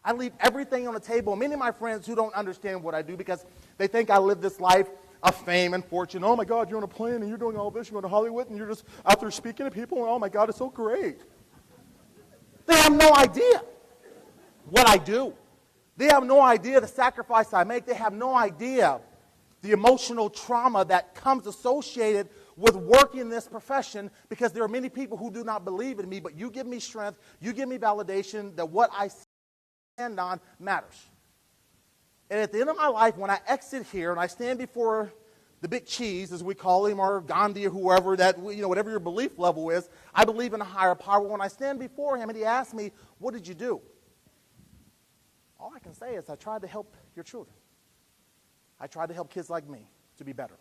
I leave everything on the table. Many of my friends who don't understand what I do because they think I live this life of fame and fortune. Oh my God, you're on a plane and you're doing all this. You're going to Hollywood and you're just out there speaking to people. And oh my God, it's so great. They have no idea what I do. They have no idea the sacrifice I make. They have no idea the emotional trauma that comes associated with working in this profession, because there are many people who do not believe in me, but you give me strength, you give me validation that what I stand on matters. And at the end of my life, when I exit here and I stand before the big cheese, as we call him, or Gandhi, or whoever, that, whatever your belief level is, I believe in a higher power. When I stand before him and he asks me, what did you do? All I can say is I tried to help your children. I tried to help kids like me to be better.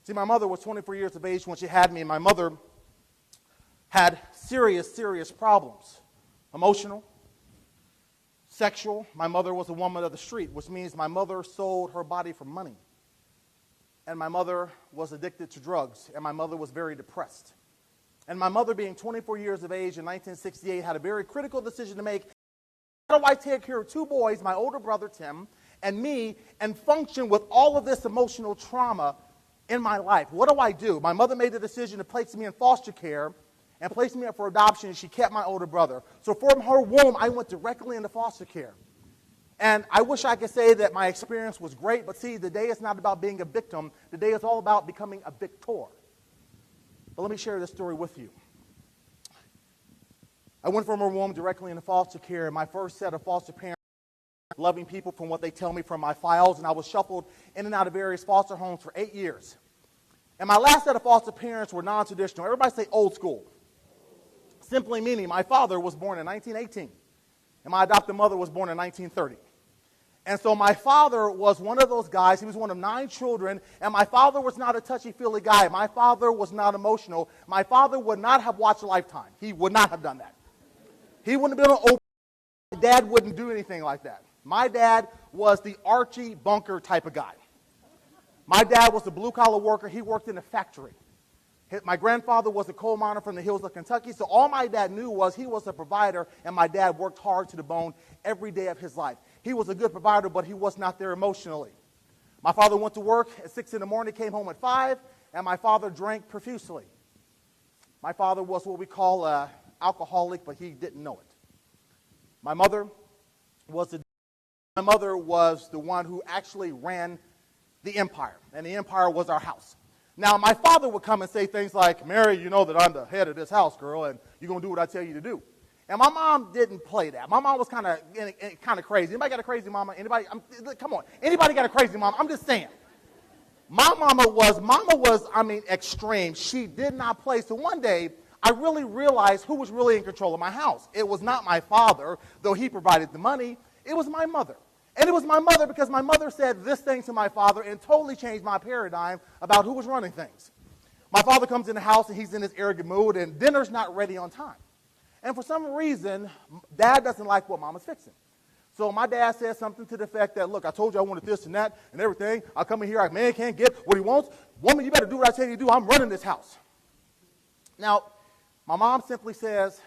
See, my mother was 24 years of age when she had me, and my mother had serious, serious problems. Emotional, sexual. My mother was a woman of the street, which means my mother sold her body for money. And my mother was addicted to drugs, and my mother was very depressed. And my mother, being 24 years of age in 1968, had a very critical decision to make. How do I take care of two boys, my older brother Tim, and me, and function with all of this emotional trauma in my life? What do I do? My mother made the decision to place me in foster care and place me up for adoption, and she kept my older brother. So from her womb, I went directly into foster care. And I wish I could say that my experience was great, but see, the day is not about being a victim. The day is all about becoming a victor. But let me share this story with you. I went from her womb directly into foster care, and my first set of foster parents, loving people from what they tell me from my files, and I was shuffled in and out of various foster homes for 8 years. And my last set of foster parents were non-traditional. Everybody say old school. Simply meaning my father was born in 1918, and my adopted mother was born in 1930. And so my father was one of those guys. He was one of 9 children, and my father was not a touchy-feely guy. My father was not emotional. My father would not have watched Lifetime. He would not have done that. He wouldn't have been on Oprah. My dad wouldn't do anything like that. My dad was the Archie Bunker type of guy. My dad was a blue-collar worker. He worked in a factory. My grandfather was a coal miner from the hills of Kentucky, so all my dad knew was he was a provider, and my dad worked hard to the bone every day of his life. He was a good provider, but he was not there emotionally. My father went to work at 6 in the morning, came home at 5, and my father drank profusely. My father was what we call an alcoholic, but he didn't know it. My mother was the one who actually ran the empire, and the empire was our house. Now, my father would come and say things like, Mary, you know that I'm the head of this house, girl, and you're going to do what I tell you to do. And my mom didn't play that. My mom was kind of crazy. Anybody got a crazy mama? Anybody? Come on. Anybody got a crazy mama? I'm just saying. My mama was, extreme. She did not play. So one day, I really realized who was really in control of my house. It was not my father, though he provided the money. It was my mother. And it was my mother because my mother said this thing to my father and totally changed my paradigm about who was running things. My father comes in the house and he's in this arrogant mood and dinner's not ready on time. And for some reason, Dad doesn't like what Mama's fixing. So my dad says something to the effect that, look, I told you I wanted this and that and everything. I come in here, a man can't get what he wants. Woman, you better do what I tell you to do. I'm running this house. Now, my mom simply says,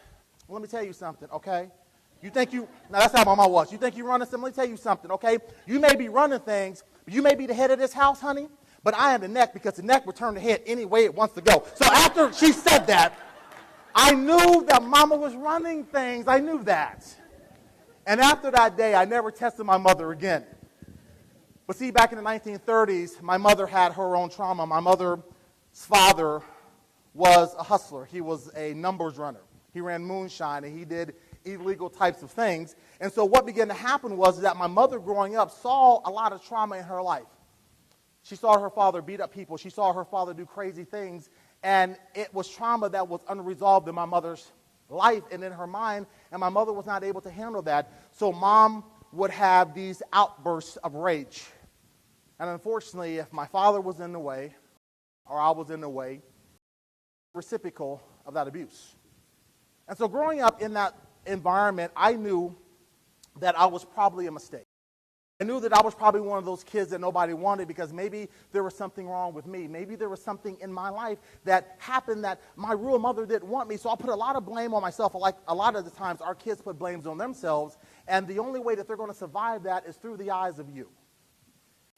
well, let me tell you something, okay? Now that's how my mom was. You think you're running something? Let me tell you something, okay? You may be running things, but you may be the head of this house, honey, but I am the neck because the neck will turn the head any way it wants to go. So after she said that, I knew that Mama was running things. I knew that. And after that day, I never tested my mother again. But see, back in the 1930s, my mother had her own trauma. My mother's father was a hustler. He was a numbers runner. He ran moonshine, and he did illegal types of things. And so what began to happen was that my mother growing up saw a lot of trauma in her life. She saw her father beat up people. She saw her father do crazy things. And it was trauma that was unresolved in my mother's life and in her mind. And my mother was not able to handle that. So Mom would have these outbursts of rage. And unfortunately, if my father was in the way or I was in the way, reciprocal of that abuse. And so growing up in that environment, I knew that I was probably a mistake. I knew that I was probably one of those kids that nobody wanted because maybe there was something wrong with me. Maybe there was something in my life that happened that my real mother didn't want me. So I put a lot of blame on myself. Like a lot of the times, our kids put blames on themselves. And the only way that they're going to survive that is through the eyes of you.